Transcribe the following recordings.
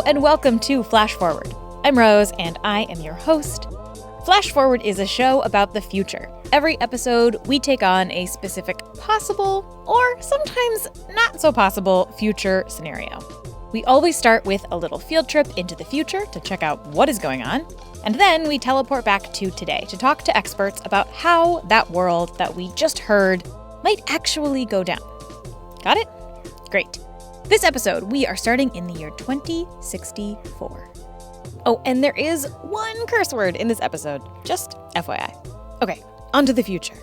and welcome to Flash Forward. I'm Rose, and I am your host. Flash Forward is a show about the future. Every episode, we take on a specific possible, or sometimes not so possible, future scenario. We always start with a little field trip into the future to check out what is going on, and then we teleport back to today to talk to experts about how that world that we just heard might actually go down. Got it? Great. This episode, we are starting in the year 2064. Oh, and there is one curse word in this episode, just FYI. Okay, on to the future.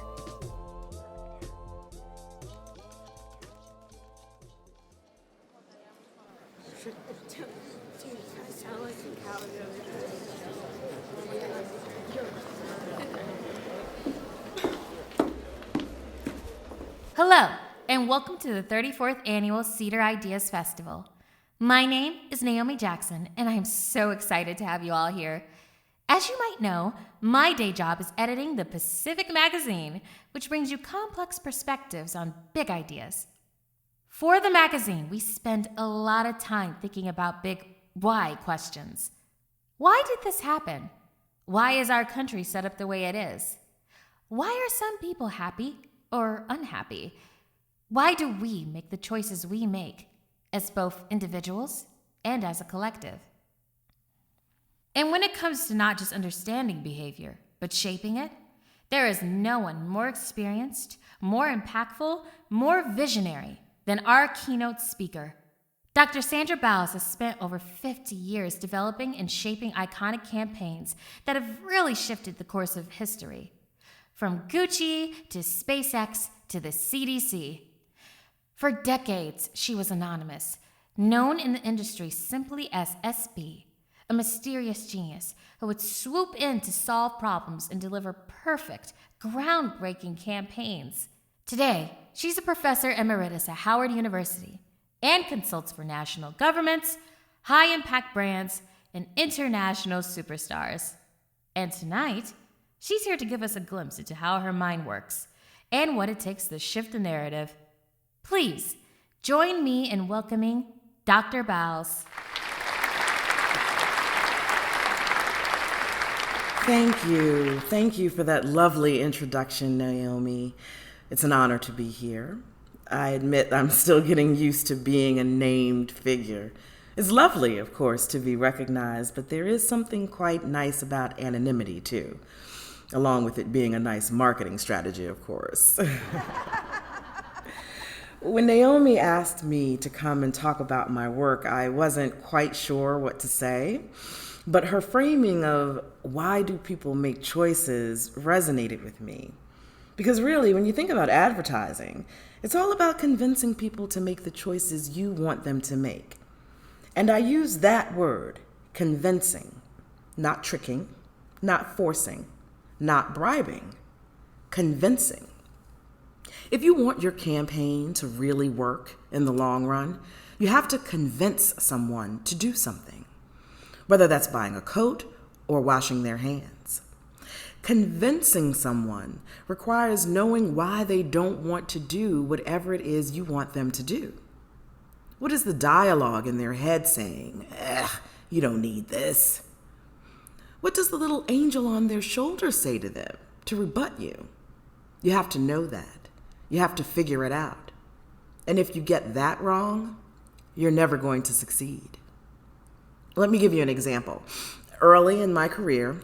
Hello, and welcome to the 34th Annual Cedar Ideas Festival. My name is Naomi Jackson, and I am so excited to have you all here. As you might know, my day job is editing the Pacific Magazine, which brings you complex perspectives on big ideas. For the magazine, we spend a lot of time thinking about big why questions. Why did this happen? Why is our country set up the way it is? Why are some people happy or unhappy? Why do we make the choices we make, as both individuals and as a collective? And when it comes to not just understanding behavior, but shaping it, there is no one more experienced, more impactful, more visionary than our keynote speaker. Dr. Sandra Bowles has spent over 50 years developing and shaping iconic campaigns that have really shifted the course of history. From Gucci to SpaceX to the CDC. For decades, she was anonymous, known in the industry simply as SB, a mysterious genius who would swoop in to solve problems and deliver perfect, groundbreaking campaigns. Today, she's a professor emeritus at Howard University and consults for national governments, high-impact brands, and international superstars. And tonight, she's here to give us a glimpse into how her mind works and what it takes to shift the narrative. Please join me in welcoming Dr. Bowles. Thank you. Thank you for that lovely introduction, Naomi. It's an honor to be here. I admit I'm still getting used to being a named figure. It's lovely, of course, to be recognized, but there is something quite nice about anonymity, too, along with it being a nice marketing strategy, of course. When Naomi asked me to come and talk about my work, I wasn't quite sure what to say, but her framing of why do people make choices resonated with me. Because really, when you think about advertising, it's all about convincing people to make the choices you want them to make. And I use that word, convincing, not tricking, not forcing, not bribing, convincing. If you want your campaign to really work in the long run, you have to convince someone to do something, whether that's buying a coat or washing their hands. Convincing someone requires knowing why they don't want to do whatever it is you want them to do. What is the dialogue in their head saying? You don't need this. What does the little angel on their shoulder say to them to rebut you? You have to know that. You have to figure it out. And if you get that wrong, you're never going to succeed. Let me give you an example. Early in my career,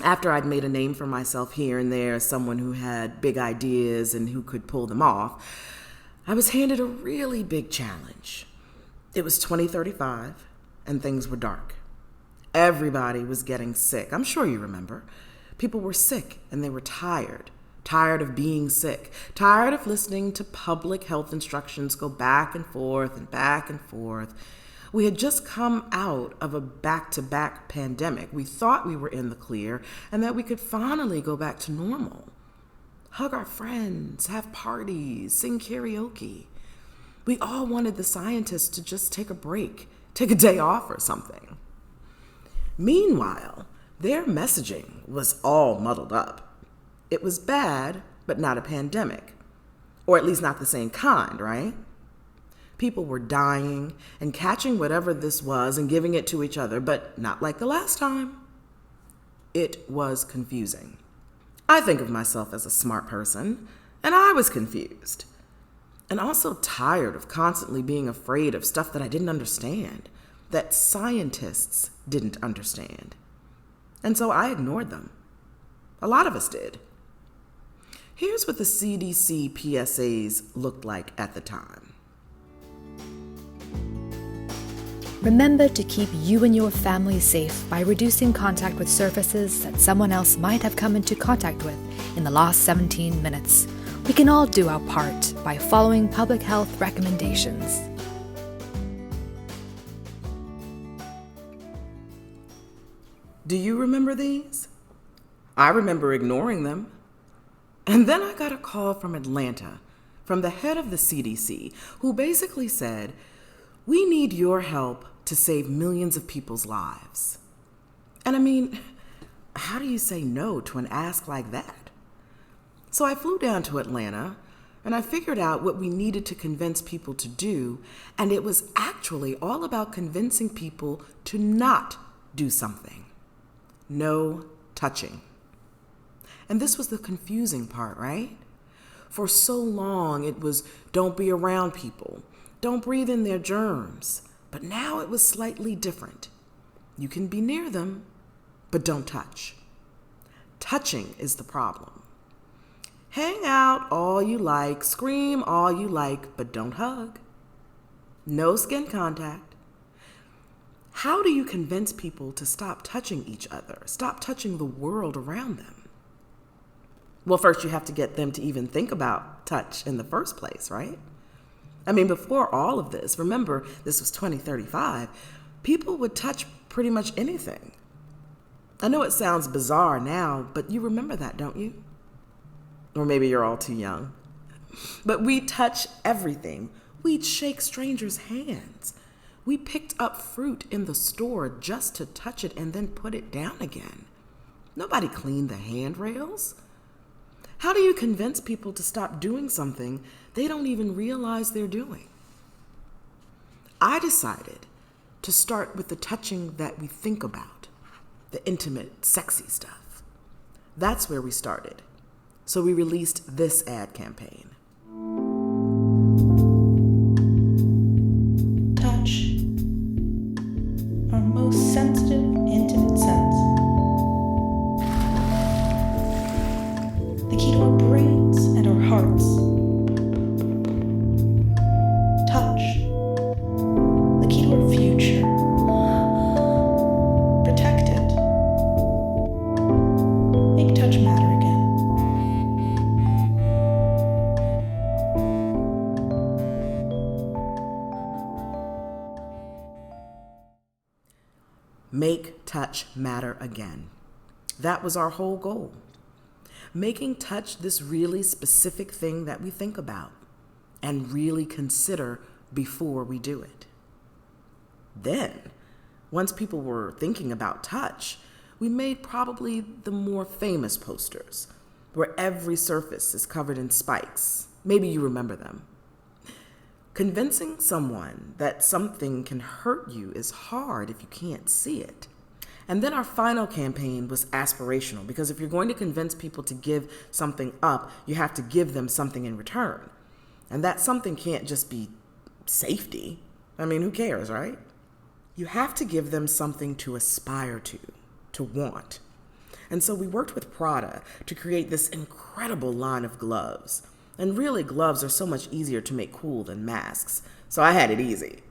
after I'd made a name for myself here and there as someone who had big ideas and who could pull them off, I was handed a really big challenge. It was 2035 and things were dark. Everybody was getting sick. I'm sure you remember. People were sick and they were tired of being sick, tired of listening to public health instructions go back and forth and back and forth. We had just come out of a back-to-back pandemic. We thought we were in the clear and that we could finally go back to normal. Hug our friends, have parties, sing karaoke. We all wanted the scientists to just take a break, take a day off or something. Meanwhile, their messaging was all muddled up. It was bad, but not a pandemic. Or at least not the same kind, right? People were dying and catching whatever this was and giving it to each other, but not like the last time. It was confusing. I think of myself as a smart person, and I was confused. And also tired of constantly being afraid of stuff that I didn't understand, that scientists didn't understand. And so I ignored them. A lot of us did. Here's what the CDC PSAs looked like at the time. Remember to keep you and your family safe by reducing contact with surfaces that someone else might have come into contact with in the last 17 minutes. We can all do our part by following public health recommendations. Do you remember these? I remember ignoring them. And then I got a call from Atlanta, from the head of the CDC, who basically said, "We need your help to save millions of people's lives." And I mean, how do you say no to an ask like that? So I flew down to Atlanta, and I figured out what we needed to convince people to do, and it was actually all about convincing people to not do something. No touching. And this was the confusing part, right? For so long, it was don't be around people, don't breathe in their germs. But now it was slightly different. You can be near them, but don't touch. Touching is the problem. Hang out all you like, scream all you like, but don't hug. No skin contact. How do you convince people to stop touching each other, stop touching the world around them? Well, first you have to get them to even think about touch in the first place, right? I mean, before all of this, remember, this was 2035, people would touch pretty much anything. I know it sounds bizarre now, but you remember that, don't you? Or maybe you're all too young. But we touch everything. We'd shake strangers' hands. We picked up fruit in the store just to touch it and then put it down again. Nobody cleaned the handrails. How do you convince people to stop doing something they don't even realize they're doing? I decided to start with the touching that we think about, the intimate, sexy stuff. That's where we started. So we released this ad campaign. Touch, our most sensitive, intimate sense. The key to our brains and our hearts. Touch, the key to our future. Protect it. Make touch matter again. Make touch matter again. That was our whole goal. Making touch this really specific thing that we think about and really consider before we do it. Then, once people were thinking about touch, we made probably the more famous posters where every surface is covered in spikes. Maybe you remember them. Convincing someone that something can hurt you is hard if you can't see it. And then our final campaign was aspirational, because if you're going to convince people to give something up, you have to give them something in return. And that something can't just be safety. I mean, who cares, right? You have to give them something to aspire to want. And so we worked with Prada to create this incredible line of gloves. And really, gloves are so much easier to make cool than masks, so I had it easy.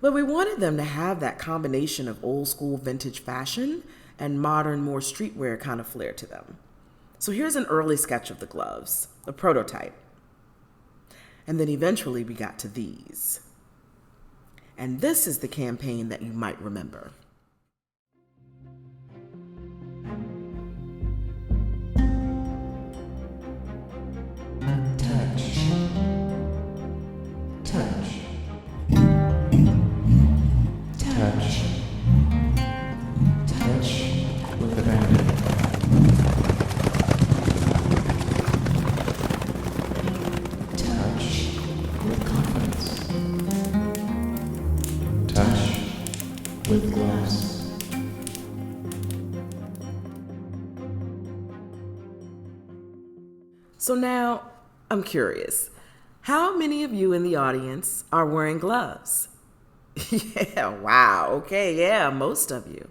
But we wanted them to have that combination of old school vintage fashion and modern, more streetwear kind of flair to them. So here's an early sketch of the gloves, a prototype. And then eventually we got to these. And this is the campaign that you might remember. with gloves. So now, I'm curious. How many of you in the audience are wearing gloves? Yeah, wow. Okay, yeah, most of you.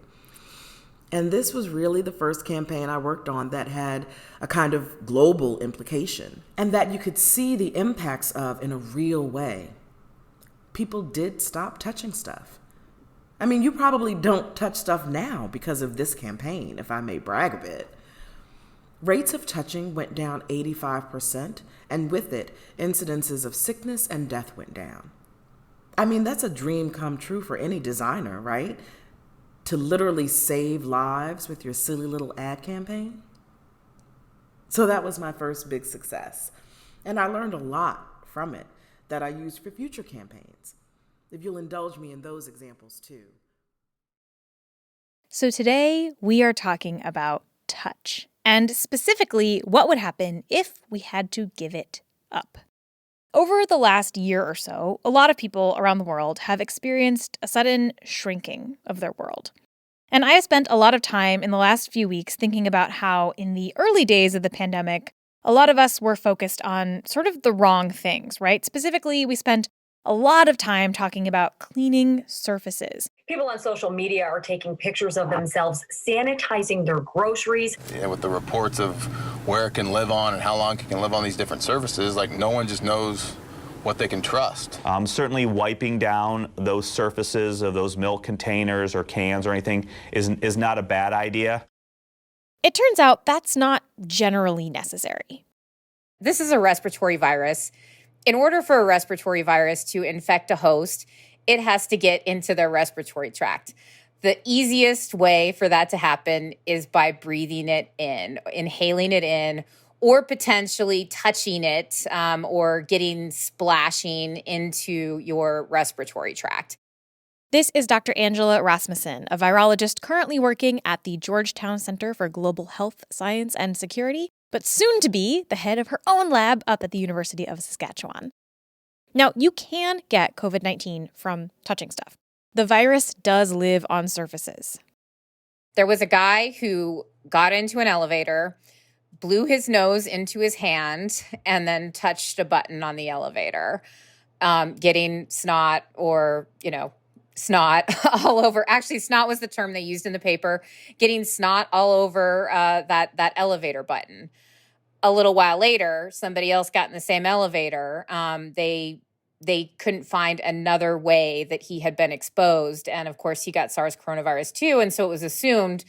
And this was really the first campaign I worked on that had a kind of global implication and that you could see the impacts of in a real way. People did stop touching stuff. I mean, you probably don't touch stuff now because of this campaign, if I may brag a bit. Rates of touching went down 85%, and with it, incidences of sickness and death went down. I mean, that's a dream come true for any designer, right? To literally save lives with your silly little ad campaign. So that was my first big success. And I learned a lot from it that I used for future campaigns. If you'll indulge me in those examples too. So today we are talking about touch, and specifically what would happen if we had to give it up. Over the last year or so, a lot of people around the world have experienced a sudden shrinking of their world. And I have spent a lot of time in the last few weeks thinking about how in the early days of the pandemic, a lot of us were focused on sort of the wrong things, right? Specifically, we spent a lot of time talking about cleaning surfaces. People on social media are taking pictures of themselves sanitizing their groceries. Yeah, with the reports of where it can live on and how long it can live on these different surfaces, like no one just knows what they can trust. Certainly wiping down those surfaces of those milk containers or cans or anything is not a bad idea. It turns out that's not generally necessary. This is a respiratory virus. In order for a respiratory virus to infect a host, it has to get into their respiratory tract. The easiest way for that to happen is by breathing it in, inhaling it in, or potentially touching it or getting splashing into your respiratory tract. This is Dr. Angela Rasmussen, a virologist currently working at the Georgetown Center for Global Health, Science, and Security, but soon to be the head of her own lab up at the University of Saskatchewan. Now, you can get COVID-19 from touching stuff. The virus does live on surfaces. There was a guy who got into an elevator, blew his nose into his hand, and then touched a button on the elevator, getting snot or, snot all over. Actually, snot was the term they used in the paper, getting snot all over that elevator button. A little while later, somebody else got in the same elevator. They couldn't find another way that he had been exposed. And of course, he got SARS coronavirus too. And so it was assumed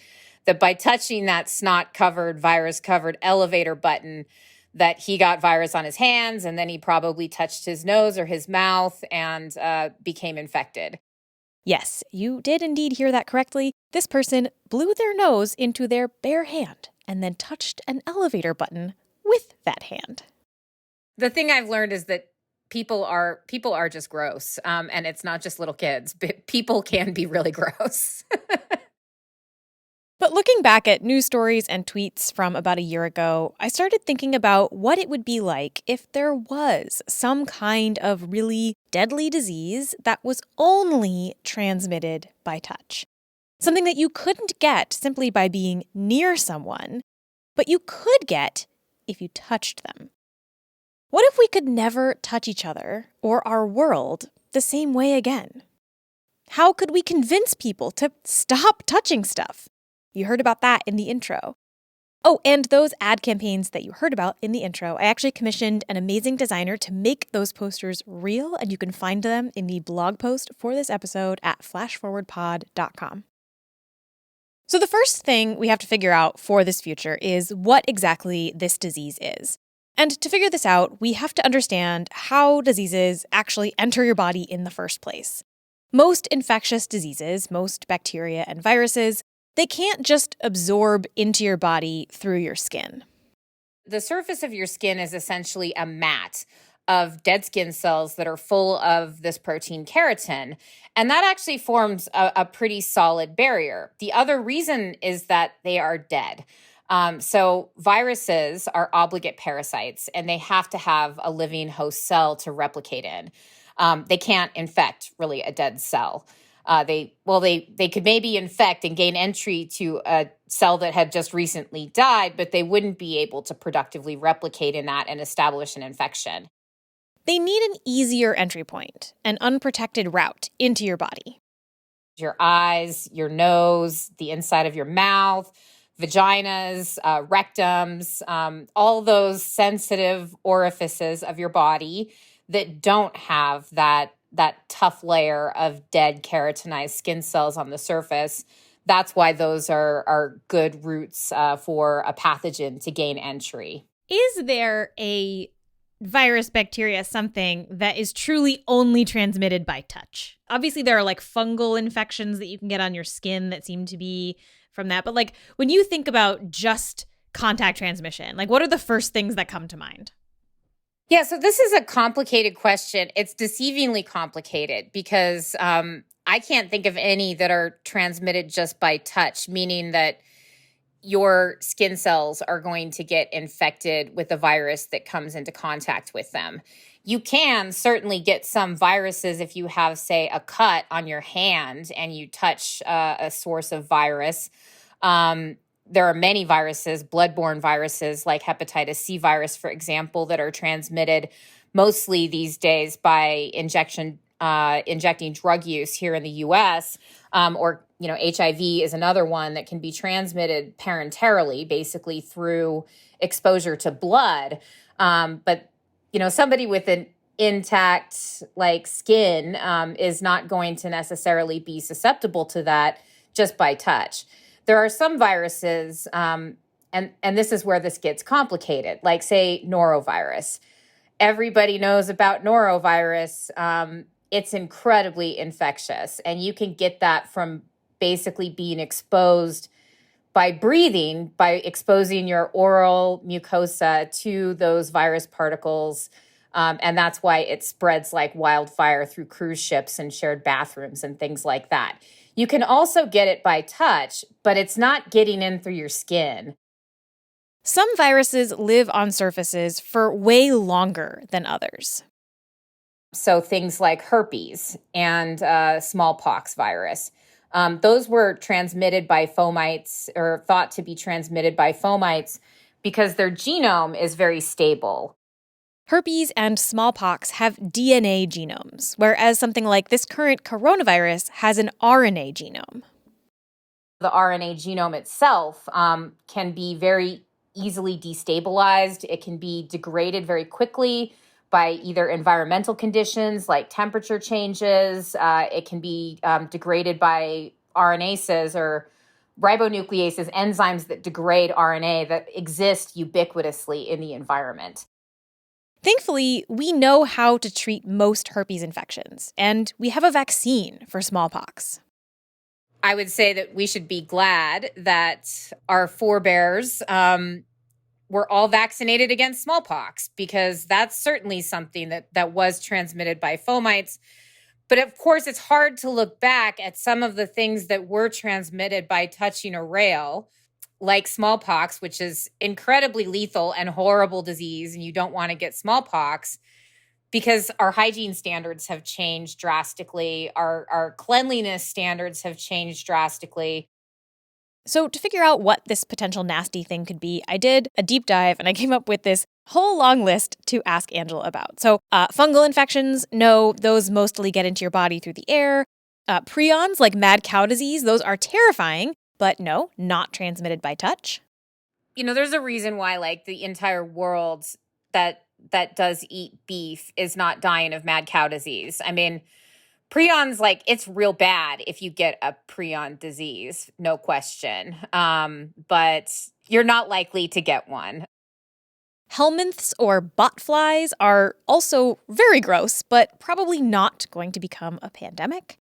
that by touching that snot-covered, virus-covered elevator button, that he got virus on his hands, and then he probably touched his nose or his mouth and became infected. Yes, you did indeed hear that correctly. This person blew their nose into their bare hand and then touched an elevator button with that hand. The thing I've learned is that people are just gross, and it's not just little kids. People can be really gross. But looking back at news stories and tweets from about a year ago, I started thinking about what it would be like if there was some kind of really deadly disease that was only transmitted by touch. Something that you couldn't get simply by being near someone, but you could get if you touched them. What if we could never touch each other or our world the same way again? How could we convince people to stop touching stuff? You heard about that in the intro. Oh, and those ad campaigns that you heard about in the intro, I actually commissioned an amazing designer to make those posters real, and you can find them in the blog post for this episode at flashforwardpod.com. So the first thing we have to figure out for this future is what exactly this disease is. And to figure this out, we have to understand how diseases actually enter your body in the first place. Most infectious diseases, most bacteria and viruses, they can't just absorb into your body through your skin. The surface of your skin is essentially a mat of dead skin cells that are full of this protein keratin, and that actually forms a pretty solid barrier. The other reason is that they are dead. So viruses are obligate parasites, and they have to have a living host cell to replicate in. They can't infect really a dead cell. They could maybe infect and gain entry to a cell that had just recently died, but they wouldn't be able to productively replicate in that and establish an infection. They need an easier entry point, an unprotected route into your body. Your eyes, your nose, the inside of your mouth, vaginas, rectums, all those sensitive orifices of your body that don't have that tough layer of dead keratinized skin cells on the surface. That's why those are good routes for a pathogen to gain entry. Is there a virus, bacteria, something that is truly only transmitted by touch? Obviously, there are like fungal infections that you can get on your skin that seem to be from that. But like when you think about just contact transmission, like what are the first things that come to mind? Yeah, so this is a complicated question. It's deceivingly complicated because I can't think of any that are transmitted just by touch, meaning that your skin cells are going to get infected with the virus that comes into contact with them. You can certainly get some viruses if you have, say, a cut on your hand and you touch a source of virus. There are many viruses, bloodborne viruses like hepatitis C virus, for example, that are transmitted mostly these days by injecting drug use here in the U.S. Or HIV is another one that can be transmitted parenterally, basically through exposure to blood. But somebody with an intact like skin is not going to necessarily be susceptible to that just by touch. There are some viruses, and this is where this gets complicated, like, say, norovirus. Everybody knows about norovirus. It's incredibly infectious, and you can get that from basically being exposed by breathing, by exposing your oral mucosa to those virus particles. And that's why it spreads like wildfire through cruise ships and shared bathrooms and things like that. You can also get it by touch, but it's not getting in through your skin. Some viruses live on surfaces for way longer than others. So things like herpes and smallpox virus. Those were transmitted by fomites, or thought to be transmitted by fomites, because their genome is very stable. Herpes and smallpox have DNA genomes, whereas something like this current coronavirus has an RNA genome. The RNA genome itself can be very easily destabilized. It can be degraded very quickly by either environmental conditions like temperature changes. It can be degraded by RNases or ribonucleases, enzymes that degrade RNA that exist ubiquitously in the environment. Thankfully, we know how to treat most herpes infections, and we have a vaccine for smallpox. I would say that we should be glad that our forebears were all vaccinated against smallpox, because that's certainly something that was transmitted by fomites. But of course, it's hard to look back at some of the things that were transmitted by touching a rail, like smallpox, which is incredibly lethal and horrible disease, and you don't want to get smallpox, because our hygiene standards have changed drastically. Our cleanliness standards have changed drastically. So to figure out what this potential nasty thing could be, I did a deep dive and I came up with this whole long list to ask Angela about. So fungal infections, no, those mostly get into your body through the air. Prions, like mad cow disease, those are terrifying, but no, not transmitted by touch. There's a reason why like the entire world that does eat beef is not dying of mad cow disease. I mean, prions, like, it's real bad if you get a prion disease, no question. But you're not likely to get one. Helminths or botflies are also very gross, but probably not going to become a pandemic.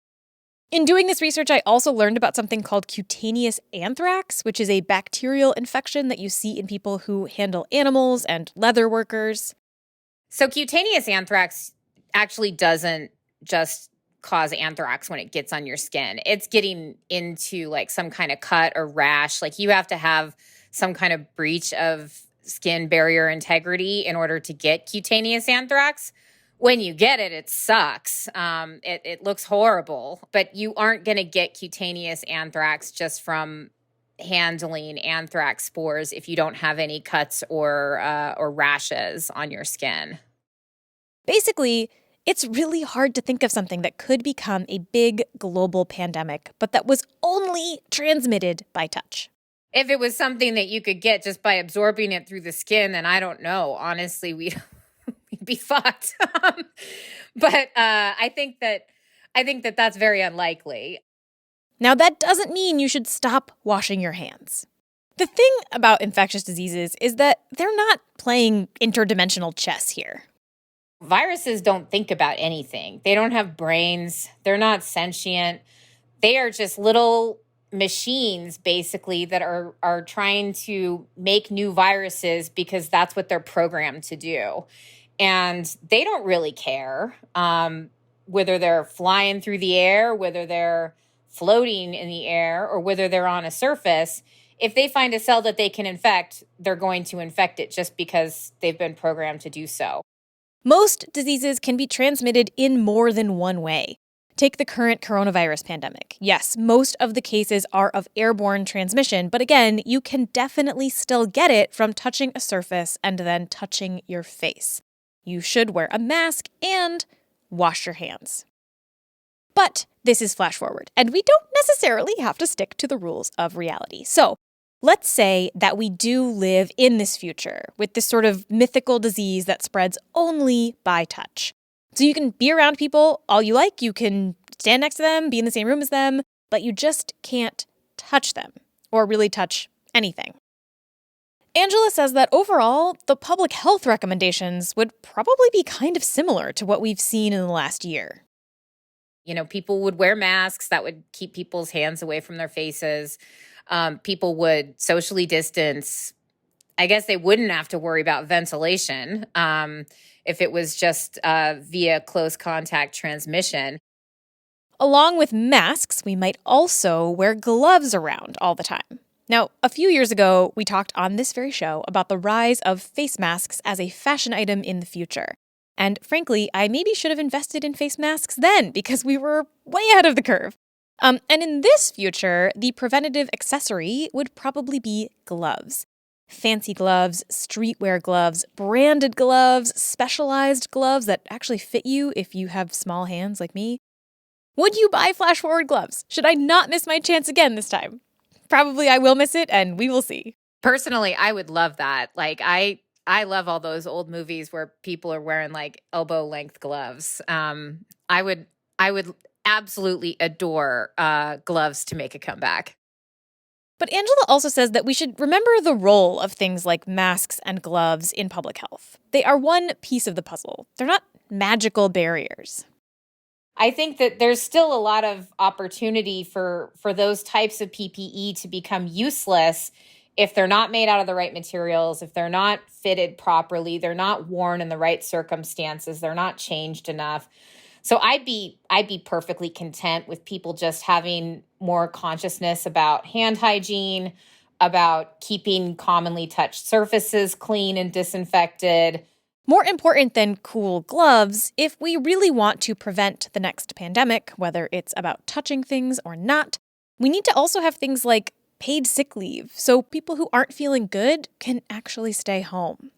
In doing this research, I also learned about something called cutaneous anthrax, which is a bacterial infection that you see in people who handle animals and leather workers. So cutaneous anthrax actually doesn't just cause anthrax when it gets on your skin. It's getting into like some kind of cut or rash. Like you have to have some kind of breach of skin barrier integrity in order to get cutaneous anthrax, when you get it, it sucks. It looks horrible, but you aren't going to get cutaneous anthrax just from handling anthrax spores if you don't have any cuts or rashes on your skin. Basically, it's really hard to think of something that could become a big global pandemic, but that was only transmitted by touch. If it was something that you could get just by absorbing it through the skin, then I don't know. Honestly, we'd be fucked. But I think that that's very unlikely. Now, that doesn't mean you should stop washing your hands. The thing about infectious diseases is that they're not playing interdimensional chess here. Viruses don't think about anything. They don't have brains. They're not sentient. They are just little machines, basically, that are trying to make new viruses because that's what they're programmed to do. And they don't really care whether they're flying through the air, whether they're floating in the air, or whether they're on a surface. If they find a cell that they can infect, they're going to infect it just because they've been programmed to do so. Most diseases can be transmitted in more than one way. Take the current coronavirus pandemic. Yes, most of the cases are of airborne transmission, but again, you can definitely still get it from touching a surface and then touching your face. You should wear a mask and wash your hands. But this is Flash Forward, and we don't necessarily have to stick to the rules of reality. So let's say that we do live in this future with this sort of mythical disease that spreads only by touch. So you can be around people all you like, you can stand next to them, be in the same room as them, but you just can't touch them or really touch anything. Angela says that overall, the public health recommendations would probably be kind of similar to what we've seen in the last year. You know, people would wear masks that would keep people's hands away from their faces. People would socially distance. I guess they wouldn't have to worry about ventilation if it was just via close contact transmission. Along with masks, we might also wear gloves around all the time. Now, a few years ago, we talked on this very show about the rise of face masks as a fashion item in the future. And frankly, I maybe should have invested in face masks then because we were way ahead of the curve. And in this future, the preventative accessory would probably be gloves. Fancy gloves, streetwear gloves, branded gloves, specialized gloves that actually fit you if you have small hands like me. Would you buy Flash Forward gloves? Should I not miss my chance again this time? Probably I will miss it, and we will see. Personally, I would love that. Like, I love all those old movies where people are wearing like elbow length gloves. I would absolutely adore gloves to make a comeback. But Angela also says that we should remember the role of things like masks and gloves in public health. They are one piece of the puzzle. They're not magical barriers. I think that there's still a lot of opportunity for those types of PPE to become useless if they're not made out of the right materials, if they're not fitted properly, they're not worn in the right circumstances, they're not changed enough. So I'd be perfectly content with people just having more consciousness about hand hygiene, about keeping commonly touched surfaces clean and disinfected. More important than cool gloves, if we really want to prevent the next pandemic, whether it's about touching things or not, we need to also have things like paid sick leave, so people who aren't feeling good can actually stay home.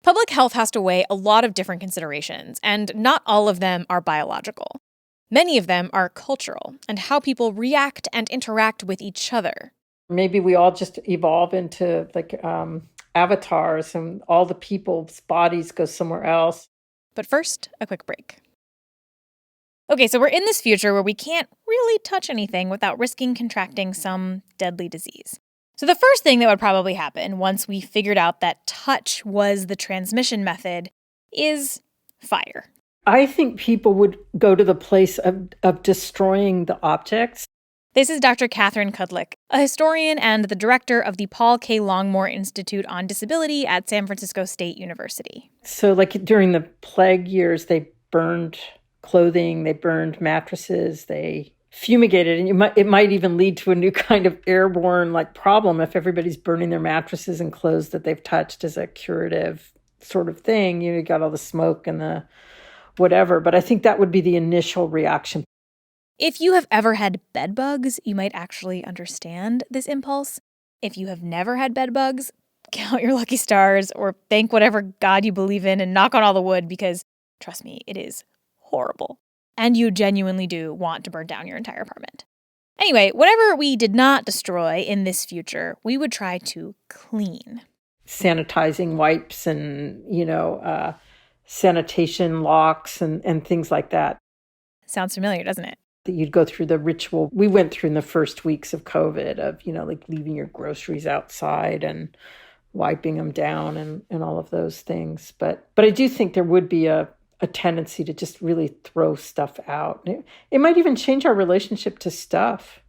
Public health has to weigh a lot of different considerations, and not all of them are biological. Many of them are cultural, and how people react and interact with each other. Maybe we all just evolve into avatars and all the people's bodies go somewhere else. But first, a quick break. Okay, so we're in this future where we can't really touch anything without risking contracting some deadly disease. So the first thing that would probably happen once we figured out that touch was the transmission method is fire. I think people would go to the place of destroying the objects. This is Dr. Catherine Kudlik, a historian and the director of the Paul K. Longmore Institute on Disability at San Francisco State University. So like during the plague years, they burned clothing, they burned mattresses, they fumigated, and it might even lead to a new kind of airborne problem if everybody's burning their mattresses and clothes that they've touched as a curative sort of thing. You got all the smoke and the whatever. But I think that would be the initial reaction. If you have ever had bed bugs, you might actually understand this impulse. If you have never had bed bugs, count your lucky stars or thank whatever God you believe in and knock on all the wood because, trust me, it is horrible. And you genuinely do want to burn down your entire apartment. Anyway, whatever we did not destroy in this future, we would try to clean. Sanitizing wipes and, sanitation locks and things like that. Sounds familiar, doesn't it? That you'd go through the ritual we went through in the first weeks of COVID of, like leaving your groceries outside and wiping them down and all of those things. But I do think there would be a tendency to just really throw stuff out. It might even change our relationship to stuff,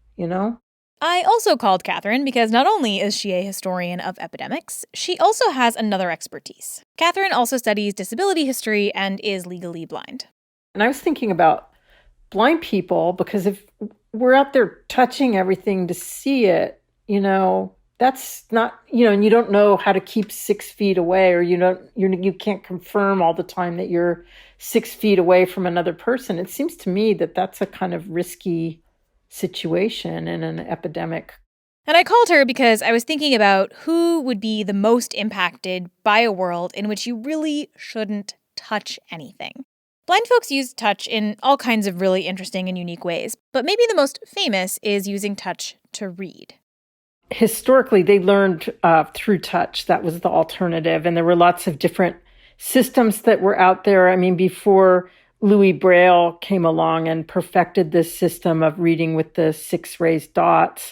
I also called Catherine because not only is she a historian of epidemics, she also has another expertise. Catherine also studies disability history and is legally blind. And I was thinking about blind people because if we're out there touching everything to see it, that's not, and you don't know how to keep 6 feet away, or you can't confirm all the time that you're 6 feet away from another person. It seems to me that that's a kind of risky situation in an epidemic. And I called her because I was thinking about who would be the most impacted by a world in which you really shouldn't touch anything. Blind folks use touch in all kinds of really interesting and unique ways, but maybe the most famous is using touch to read. Historically, they learned through touch. That was the alternative. And there were lots of different systems that were out there. I mean, before Louis Braille came along and perfected this system of reading with the 6 raised dots.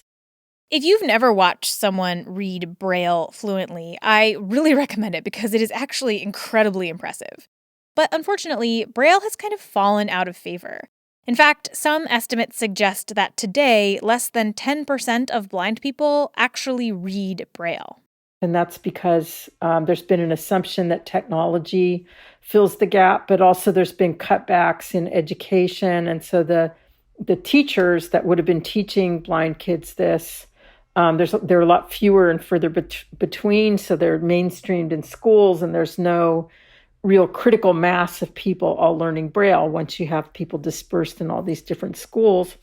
If you've never watched someone read Braille fluently, I really recommend it because it is actually incredibly impressive. But unfortunately, Braille has kind of fallen out of favor. In fact, some estimates suggest that today, less than 10% of blind people actually read Braille. And that's because there's been an assumption that technology fills the gap, but also there's been cutbacks in education. And so the teachers that would have been teaching blind kids this, there are a lot fewer and further between. So they're mainstreamed in schools, and there's no real critical mass of people all learning Braille once you have people dispersed in all these different schools.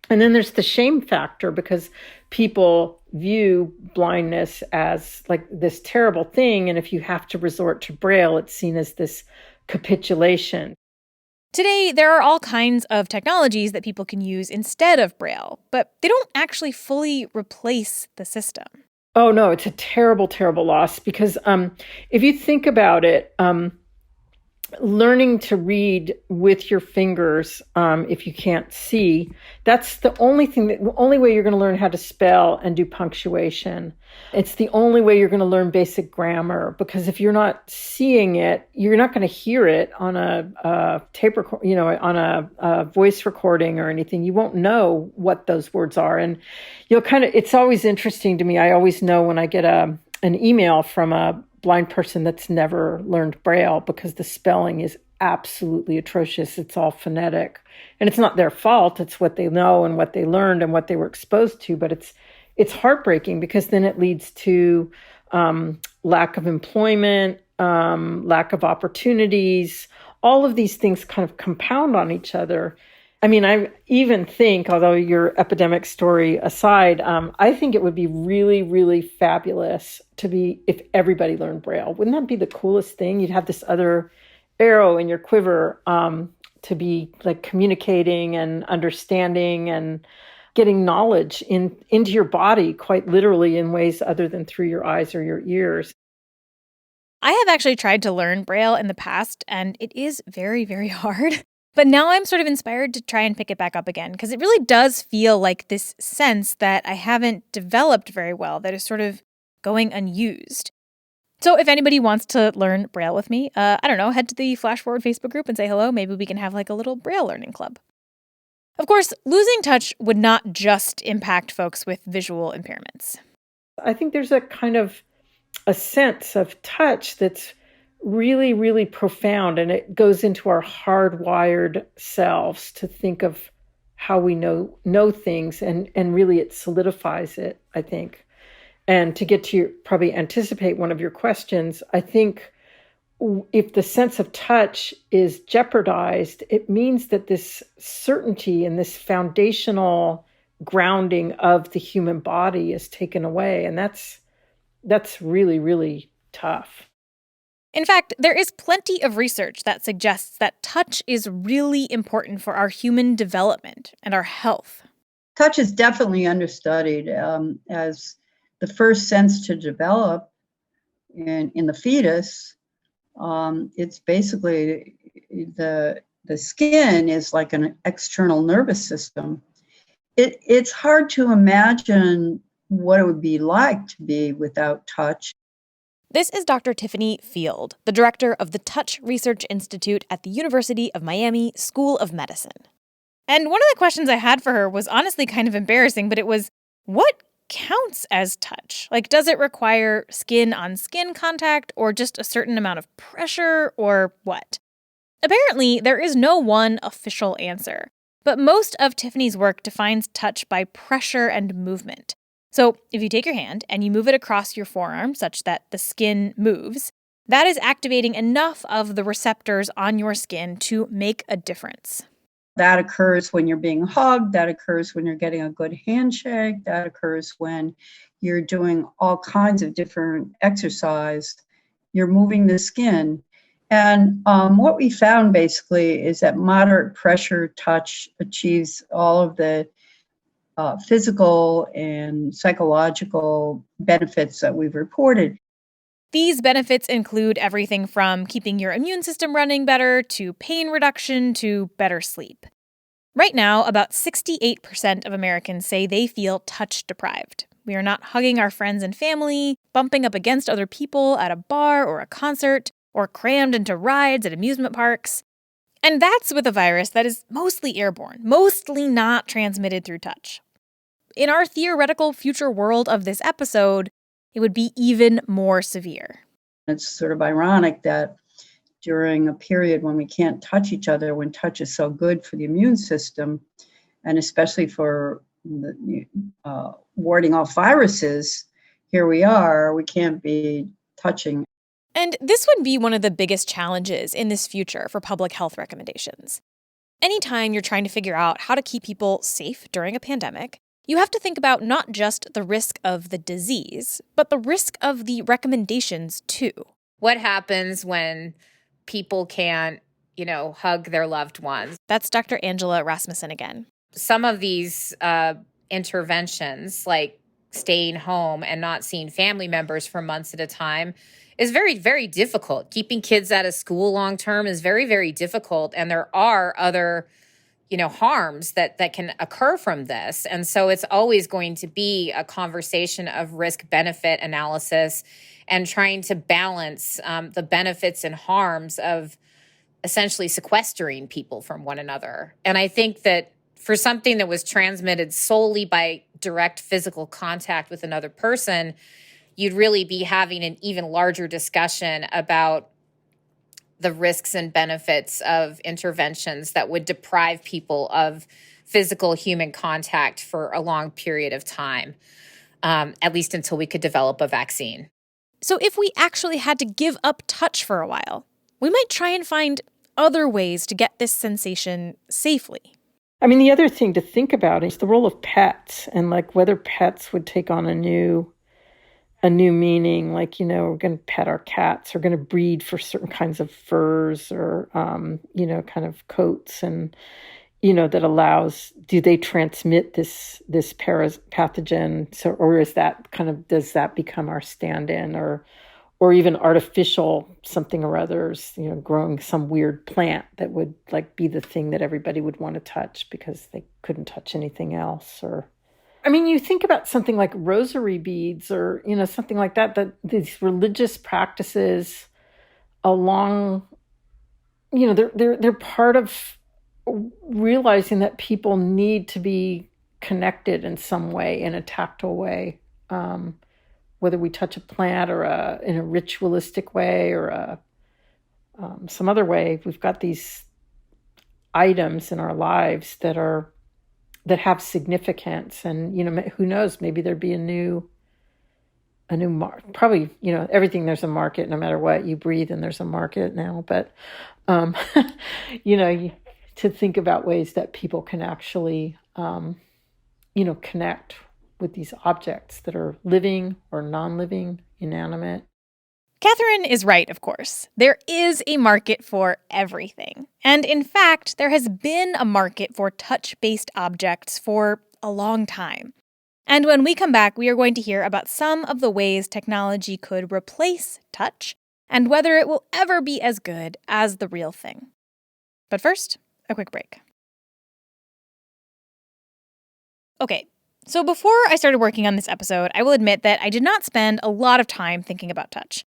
And then there's the shame factor because people view blindness as like this terrible thing. And if you have to resort to Braille, it's seen as this capitulation. Today, there are all kinds of technologies that people can use instead of Braille, but they don't actually fully replace the system. Oh, no, it's a terrible, terrible loss because if you think about it, learning to read with your fingers, if you can't see, that's the only way you're going to learn how to spell and do punctuation. It's the only way you're going to learn basic grammar, because if you're not seeing it, you're not going to hear it on a tape record, on a voice recording or anything. You won't know what those words are. And it's always interesting to me. I always know when I get an email from a blind person that's never learned Braille, because the spelling is absolutely atrocious. It's all phonetic, and it's not their fault. It's what they know and what they learned and what they were exposed to. But it's heartbreaking because then it leads to lack of employment, lack of opportunities. All of these things kind of compound on each other. I mean, I even think, although your epidemic story aside, I think it would be really, really fabulous if everybody learned Braille. Wouldn't that be the coolest thing? You'd have this other arrow in your quiver to be like communicating and understanding and getting knowledge into your body, quite literally, in ways other than through your eyes or your ears. I have actually tried to learn Braille in the past, and it is very, very hard. But now I'm sort of inspired to try and pick it back up again, because it really does feel like this sense that I haven't developed very well that is sort of going unused. So if anybody wants to learn Braille with me, head to the Flash Forward Facebook group and say hello. Maybe we can have like a little Braille learning club. Of course, losing touch would not just impact folks with visual impairments. I think there's a kind of a sense of touch that's really, really profound, and it goes into our hardwired selves to think of how we know things, and really it solidifies it, I think. And to get to probably anticipate one of your questions, I think if the sense of touch is jeopardized, it means that this certainty and this foundational grounding of the human body is taken away. And that's really, really tough. In fact, there is plenty of research that suggests that touch is really important for our human development and our health. Touch is definitely understudied as the first sense to develop in the fetus. It's basically the skin is like an external nervous system. It's hard to imagine what it would be like to be without touch. This is Dr. Tiffany Field, the director of the Touch Research Institute at the University of Miami School of Medicine. And one of the questions I had for her was honestly kind of embarrassing, but it was, what counts as touch? Like, does it require skin-on-skin contact or just a certain amount of pressure or what? Apparently, there is no one official answer, but most of Tiffany's work defines touch by pressure and movement. So if you take your hand and you move it across your forearm such that the skin moves, that is activating enough of the receptors on your skin to make a difference. That occurs when you're being hugged. That occurs when you're getting a good handshake. That occurs when you're doing all kinds of different exercise. You're moving the skin. And what we found basically is that moderate pressure touch achieves all of the physical and psychological benefits that we've reported. These benefits include everything from keeping your immune system running better to pain reduction to better sleep. Right now, about 68% of Americans say they feel touch deprived. We are not hugging our friends and family, bumping up against other people at a bar or a concert, or crammed into rides at amusement parks. And that's with a virus that is mostly airborne, mostly not transmitted through touch. In our theoretical future world of this episode, it would be even more severe. It's sort of ironic that during a period when we can't touch each other, when touch is so good for the immune system, and especially for warding off viruses, here we are, we can't be touching. And this would be one of the biggest challenges in this future for public health recommendations. Anytime you're trying to figure out how to keep people safe during a pandemic, you have to think about not just the risk of the disease, but the risk of the recommendations too. What happens when people can't, hug their loved ones? That's Dr. Angela Rasmussen again. Some of these interventions, like staying home and not seeing family members for months at a time, is very, very difficult. Keeping kids out of school long term is very, very difficult. And there are other harms that can occur from this. And so it's always going to be a conversation of risk-benefit analysis and trying to balance the benefits and harms of essentially sequestering people from one another. And I think that for something that was transmitted solely by direct physical contact with another person, you'd really be having an even larger discussion about the risks and benefits of interventions that would deprive people of physical human contact for a long period of time, at least until we could develop a vaccine. So if we actually had to give up touch for a while, we might try and find other ways to get this sensation safely. I mean, the other thing to think about is the role of pets and like whether pets would take on a new meaning, like, we're going to pet our cats, we're going to breed for certain kinds of furs or, kind of coats and, that allows, do they transmit this pathogen? So, or is that does that become our stand-in or even artificial something or others, growing some weird plant that would like be the thing that everybody would want to touch because they couldn't touch anything else or, I mean, you think about something like rosary beads or, something like that these religious practices along, they're part of realizing that people need to be connected in some way, in a tactile way, whether we touch a plant or in a ritualistic way or some other way. We've got these items in our lives that have significance, and who knows, maybe there'd be a new a new probably, everything, there's a market. No matter what you breathe, and there's a market now. But to think about ways that people can actually connect with these objects that are living or non-living, inanimate. Catherine is right, of course. There is a market for everything. And in fact, there has been a market for touch-based objects for a long time. And when we come back, we are going to hear about some of the ways technology could replace touch and whether it will ever be as good as the real thing. But first, a quick break. Okay, so before I started working on this episode, I will admit that I did not spend a lot of time thinking about touch.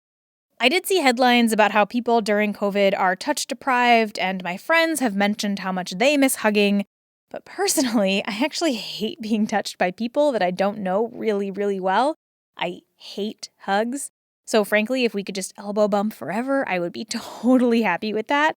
I did see headlines about how people during COVID are touch deprived, and my friends have mentioned how much they miss hugging. But personally, I actually hate being touched by people that I don't know really, really well. I hate hugs. So frankly, if we could just elbow bump forever, I would be totally happy with that.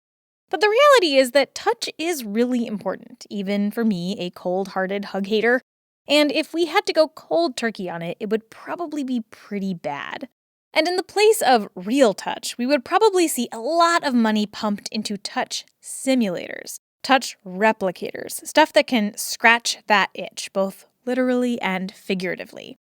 But the reality is that touch is really important, even for me, a cold-hearted hug hater. And if we had to go cold turkey on it, it would probably be pretty bad. And in the place of real touch, we would probably see a lot of money pumped into touch simulators, touch replicators, stuff that can scratch that itch, both literally and figuratively.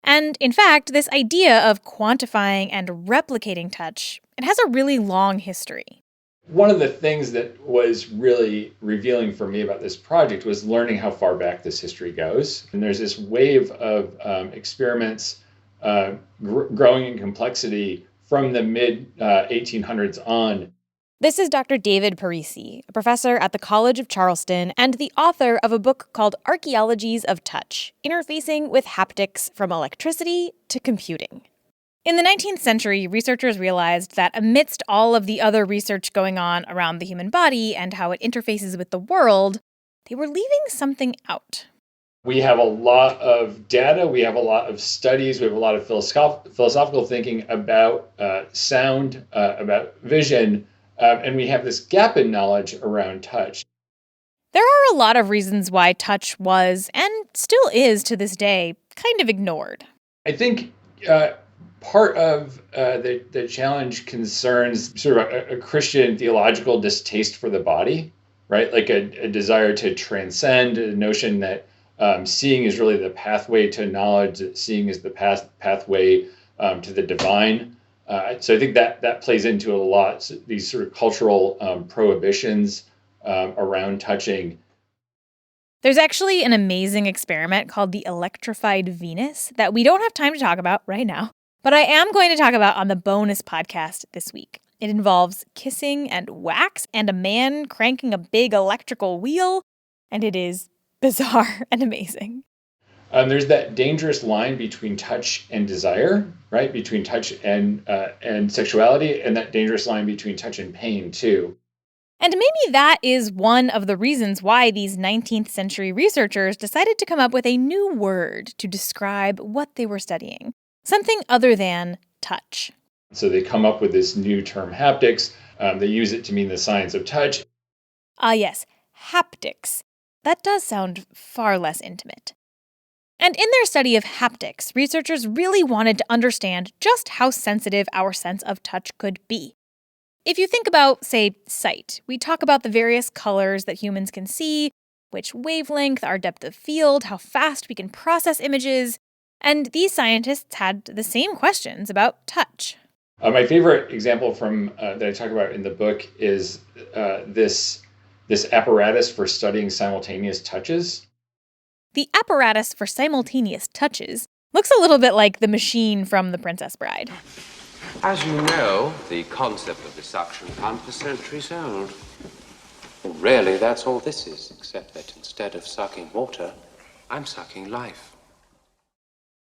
And in fact, this idea of quantifying and replicating touch, it has a really long history. One of the things that was really revealing for me about this project was learning how far back this history goes. And there's this wave of experiments growing in complexity from the mid-1800s on. This is Dr. David Parisi, a professor at the College of Charleston and the author of a book called Archaeologies of Touch, Interfacing with Haptics from Electricity to Computing. In the 19th century, researchers realized that amidst all of the other research going on around the human body and how it interfaces with the world, they were leaving something out. We have a lot of data, we have a lot of studies, we have a lot of philosophical thinking about sound, about vision, and we have this gap in knowledge around touch. There are a lot of reasons why touch was, and still is to this day, kind of ignored. I think part of the challenge concerns sort of a Christian theological distaste for the body, right? Like a desire to transcend, a notion that seeing is really the pathway to knowledge, that seeing is the pathway to the divine. So I think that plays into a lot, these sort of cultural prohibitions around touching. There's actually an amazing experiment called the Electrified Venus that we don't have time to talk about right now, but I am going to talk about on the bonus podcast this week. It involves kissing and wax and a man cranking a big electrical wheel, and it is bizarre and amazing. There's that dangerous line between touch and desire, right? Between touch and sexuality, and that dangerous line between touch and pain, too. And maybe that is one of the reasons why these 19th century researchers decided to come up with a new word to describe what they were studying. Something other than touch. So they come up with this new term, haptics. They use it to mean the science of touch. Yes, haptics. That does sound far less intimate. And in their study of haptics, researchers really wanted to understand just how sensitive our sense of touch could be. If you think about, say, sight, we talk about the various colors that humans can see, which wavelength, our depth of field, how fast we can process images, and these scientists had the same questions about touch. My favorite example from that I talk about in the book is this apparatus for studying simultaneous touches. The apparatus for simultaneous touches looks a little bit like the machine from The Princess Bride. As you know, the concept of the suction pump is centuries old. Really, that's all this is, except that instead of sucking water, I'm sucking life.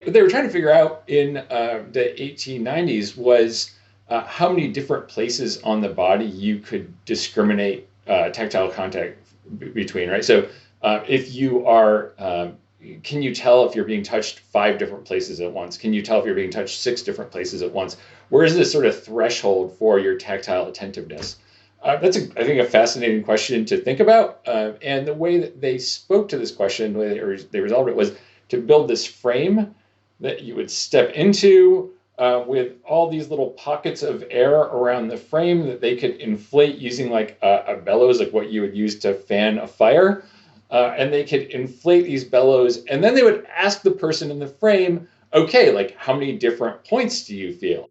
What they were trying to figure out in the 1890s was how many different places on the body you could discriminate tactile contact between, right? So if you are, can you tell if you're being touched 5 different places at once? Can you tell if you're being touched 6 different places at once? Where is this sort of threshold for your tactile attentiveness? That's, I think, a fascinating question to think about. And the way that they spoke to this question, the way they resolved it, was to build this frame that you would step into with all these little pockets of air around the frame that they could inflate using like a bellows, like what you would use to fan a fire. And they could inflate these bellows, and then they would ask the person in the frame, okay, like how many different points do you feel?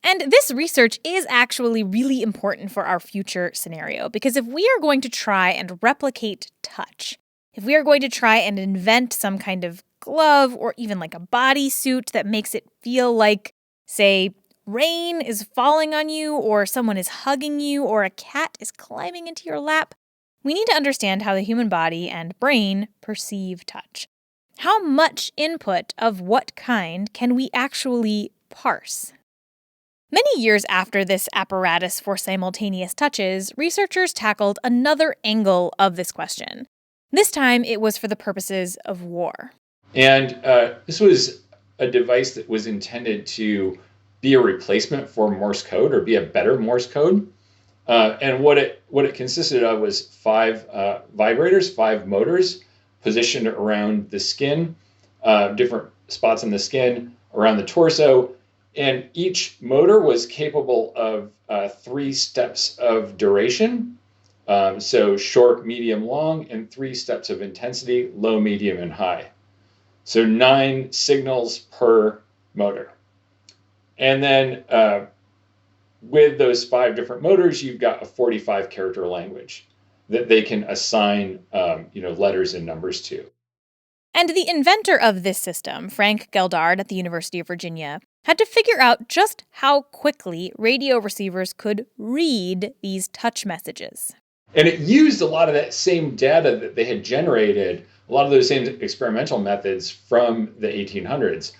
And this research is actually really important for our future scenario, because if we are going to try and replicate touch, if we are going to try and invent some kind of glove or even like a bodysuit that makes it feel like, say, rain is falling on you or someone is hugging you or a cat is climbing into your lap, we need to understand how the human body and brain perceive touch. How much input of what kind can we actually parse? Many years after this apparatus for simultaneous touches, researchers tackled another angle of this question. This time, it was for the purposes of war. And this was a device that was intended to be a replacement for Morse code or be a better Morse code. And what it consisted of was 5 vibrators, 5 motors positioned around the skin, different spots on the skin, around the torso. And each motor was capable of 3 steps of duration. So short, medium, long, and 3 steps of intensity, low, medium, and high. So 9 signals per motor. And then with those 5 different motors, you've got a 45 character language that they can assign letters and numbers to. And the inventor of this system, Frank Geldard at the University of Virginia, had to figure out just how quickly radio receivers could read these touch messages. And it used a lot of that same data that they had generated, a lot of those same experimental methods from the 1800s.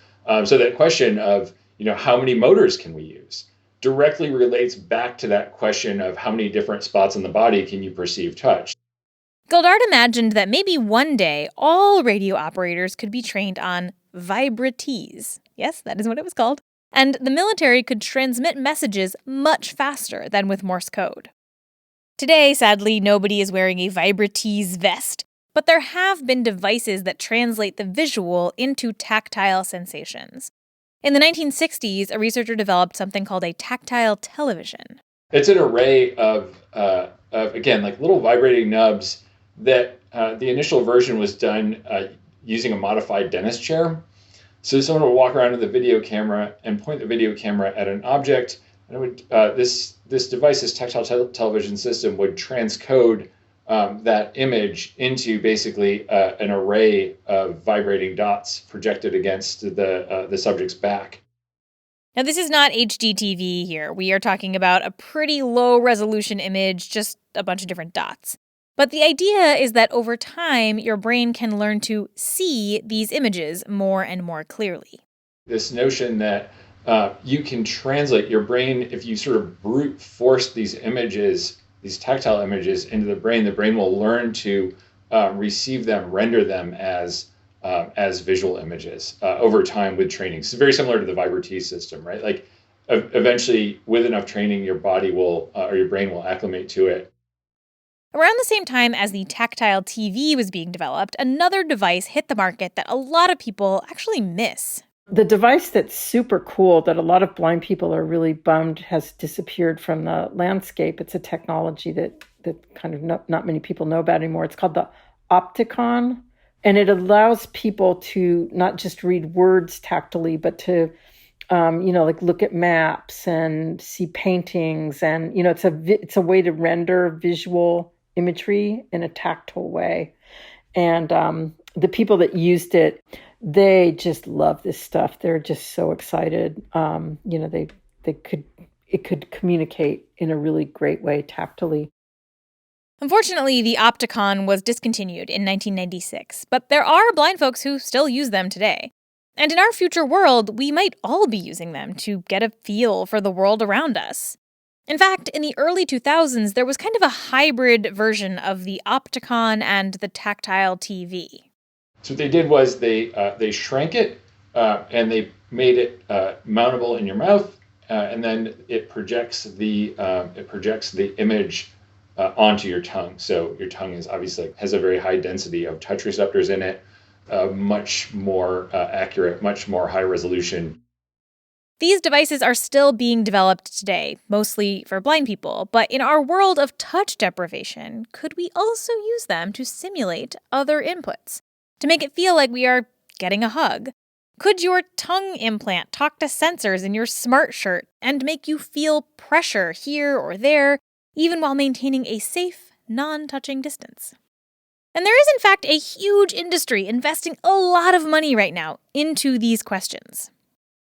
So that question of, how many motors can we use directly relates back to that question of how many different spots in the body can you perceive touch. Geldard imagined that maybe one day all radio operators could be trained on vibratese. Yes, that is what it was called. And the military could transmit messages much faster than with Morse code. Today, sadly, nobody is wearing a vibratese vest, but there have been devices that translate the visual into tactile sensations. In the 1960s, a researcher developed something called a tactile television. It's an array of again, like little vibrating nubs that the initial version was done using a modified dentist chair. So someone would walk around with a video camera and point the video camera at an object, and it would this device, this tactile television system, would transcode that image into basically an array of vibrating dots projected against the subject's back. Now, this is not HDTV here. We are talking about a pretty low-resolution image, just a bunch of different dots. But the idea is that over time, your brain can learn to see these images more and more clearly. This notion that you can translate your brain, if you sort of brute force these images, these tactile images into the brain will learn to receive them, render them as visual images over time with training. It's very similar to the vibratese system, right? Like eventually, with enough training, your body will or your brain will acclimate to it. Around the same time as the tactile TV was being developed, another device hit the market that a lot of people actually miss. The device that's super cool that a lot of blind people are really bummed has disappeared from the landscape. It's a technology that kind of not many people know about anymore. It's called the Opticon, and it allows people to not just read words tactily, but to look at maps and see paintings, and it's a way to render visual imagery in a tactile way. And the people that used it, they just love this stuff. They're just so excited. It could communicate in a really great way tactily. Unfortunately, the Opticon was discontinued in 1996, but there are blind folks who still use them today. And in our future world, we might all be using them to get a feel for the world around us. In fact, in the early 2000s, there was kind of a hybrid version of the Opticon and the tactile TV. So what they did was they shrank it and they made it mountable in your mouth, and then it projects the image onto your tongue. So your tongue is obviously has a very high density of touch receptors in it. much more accurate, much more high resolution. These devices are still being developed today, mostly for blind people, but in our world of touch deprivation, could we also use them to simulate other inputs, to make it feel like we are getting a hug? Could your tongue implant talk to sensors in your smart shirt and make you feel pressure here or there, even while maintaining a safe, non-touching distance? And there is, in fact, a huge industry investing a lot of money right now into these questions.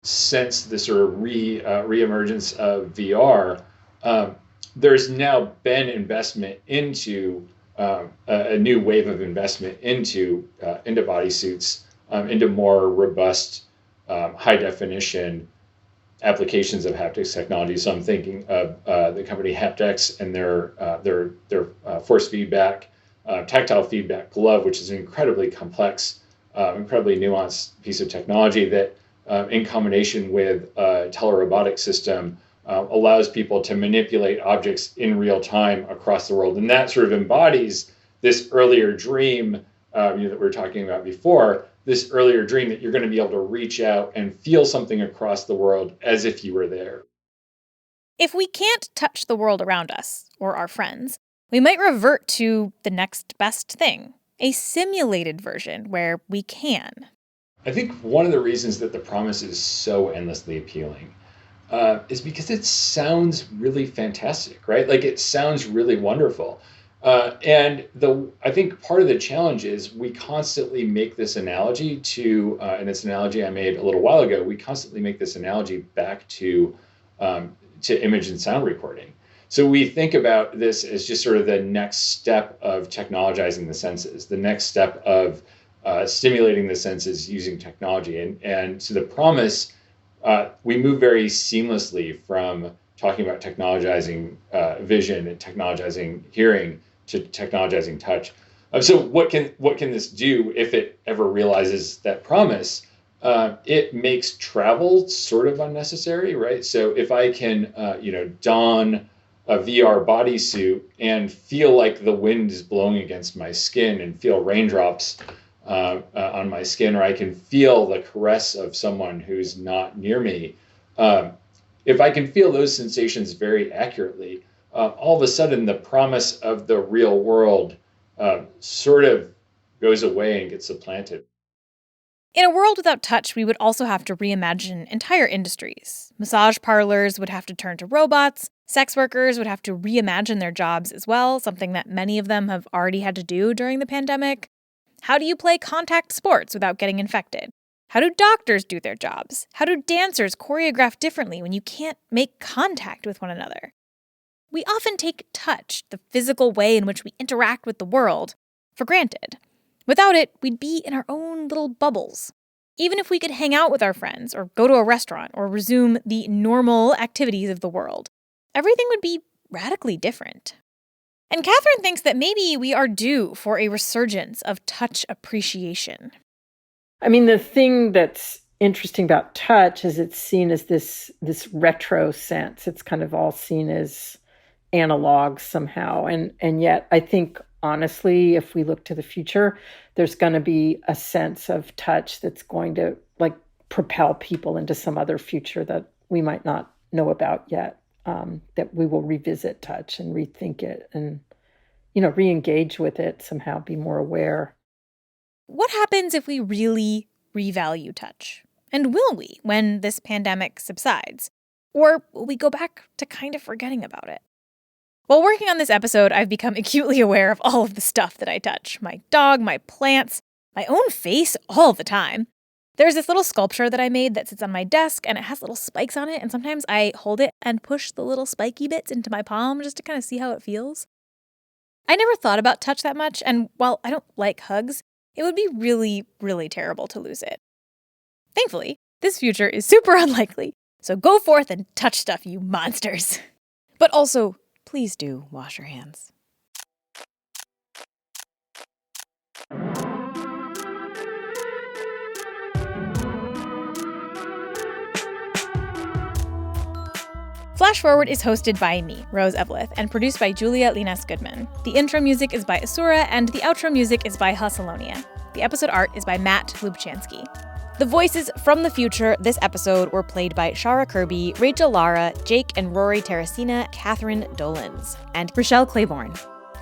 Since the sort of reemergence of VR, there's now been investment into a new wave of investment into bodysuits, into more robust, high definition applications of haptics technology. So I'm thinking of the company Haptex and their force feedback, tactile feedback glove, which is an incredibly complex, incredibly nuanced piece of technology that, in combination with a telerobotic system, allows people to manipulate objects in real time across the world. And that sort of embodies this earlier dream that we were talking about before, this earlier dream that you're going to be able to reach out and feel something across the world as if you were there. If we can't touch the world around us or our friends, we might revert to the next best thing, a simulated version where we can. I think one of the reasons that the promise is so endlessly appealing is because it sounds really fantastic, right? Like, it sounds really wonderful. And I think part of the challenge is we constantly make this analogy to, and it's an analogy I made a little while ago, we constantly make this analogy back to image and sound recording. So we think about this as just sort of the next step of technologizing the senses, the next step of stimulating the senses using technology. And so the promise, we move very seamlessly from talking about technologizing vision and technologizing hearing to technologizing touch. So what can this do if it ever realizes that promise? It makes travel sort of unnecessary, right? So if I can, don a VR bodysuit and feel like the wind is blowing against my skin and feel raindrops on my skin, or I can feel the caress of someone who's not near me. If I can feel those sensations very accurately, all of a sudden the promise of the real world sort of goes away and gets supplanted. In a world without touch, we would also have to reimagine entire industries. Massage parlors would have to turn to robots. Sex workers would have to reimagine their jobs as well, something that many of them have already had to do during the pandemic. How do you play contact sports without getting infected? How do doctors do their jobs? How do dancers choreograph differently when you can't make contact with one another? We often take touch, the physical way in which we interact with the world, for granted. Without it, we'd be in our own little bubbles. Even if we could hang out with our friends, or go to a restaurant, or resume the normal activities of the world, everything would be radically different. And Catherine thinks that maybe we are due for a resurgence of touch appreciation. I mean, the thing that's interesting about touch is it's seen as this retro sense. It's kind of all seen as analog somehow. And yet, I think, honestly, if we look to the future, there's going to be a sense of touch that's going to, propel people into some other future that we might not know about yet. That we will revisit touch and rethink it and, re-engage with it, somehow be more aware. What happens if we really revalue touch? And will we when this pandemic subsides? Or will we go back to kind of forgetting about it? While working on this episode, I've become acutely aware of all of the stuff that I touch. My dog, my plants, my own face all the time. There's this little sculpture that I made that sits on my desk, and it has little spikes on it, and sometimes I hold it and push the little spiky bits into my palm just to kind of see how it feels. I never thought about touch that much, and while I don't like hugs, it would be really, really terrible to lose it. Thankfully, this future is super unlikely, so go forth and touch stuff, you monsters. But also, please do wash your hands. Flash Forward is hosted by me, Rose Eveleth, and produced by Julia Linas Goodman. The intro music is by Asura, and the outro music is by Hustleonia. The episode art is by Matt Lubchansky. The voices from the future this episode were played by Shara Kirby, Rachel Lara, Jake and Rory Terracina, Catherine Dolans, and Rochelle Claiborne.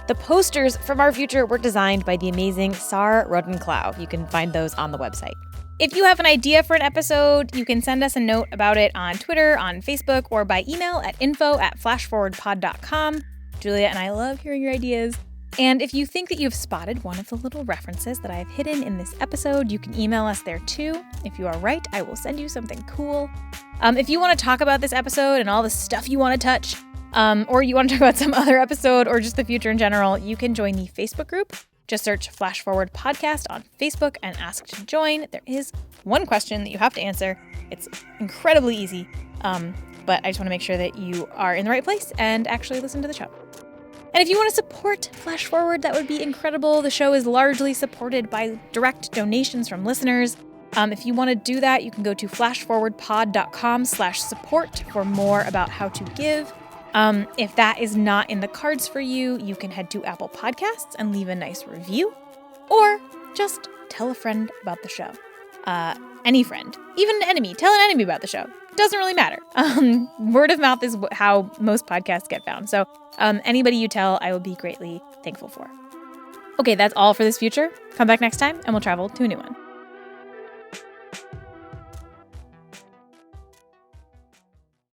The posters from our future were designed by the amazing Sar Rodenklau. You can find those on the website. If you have an idea for an episode, you can send us a note about it on Twitter, on Facebook, or by email at info@flashforwardpod.com. Julia and I love hearing your ideas. And if you think that you've spotted one of the little references that I have hidden in this episode, you can email us there too. If you are right, I will send you something cool. If you want to talk about this episode and all the stuff you want to touch, or you want to talk about some other episode or just the future in general, you can join the Facebook group. Just search Flash Forward Podcast on Facebook and ask to join. There is one question that you have to answer. It's incredibly easy, but I just want to make sure that you are in the right place and actually listen to the show. And if you want to support Flash Forward, that would be incredible. The show is largely supported by direct donations from listeners. If you want to do that, you can go to flashforwardpod.com/support for more about how to give. If that is not in the cards for you, you can head to Apple Podcasts and leave a nice review, or just tell a friend about the show. Any friend, even an enemy, tell an enemy about the show. Doesn't really matter. Word of mouth is how most podcasts get found. So anybody you tell, I will be greatly thankful for. Okay, that's all for this future. Come back next time and we'll travel to a new one.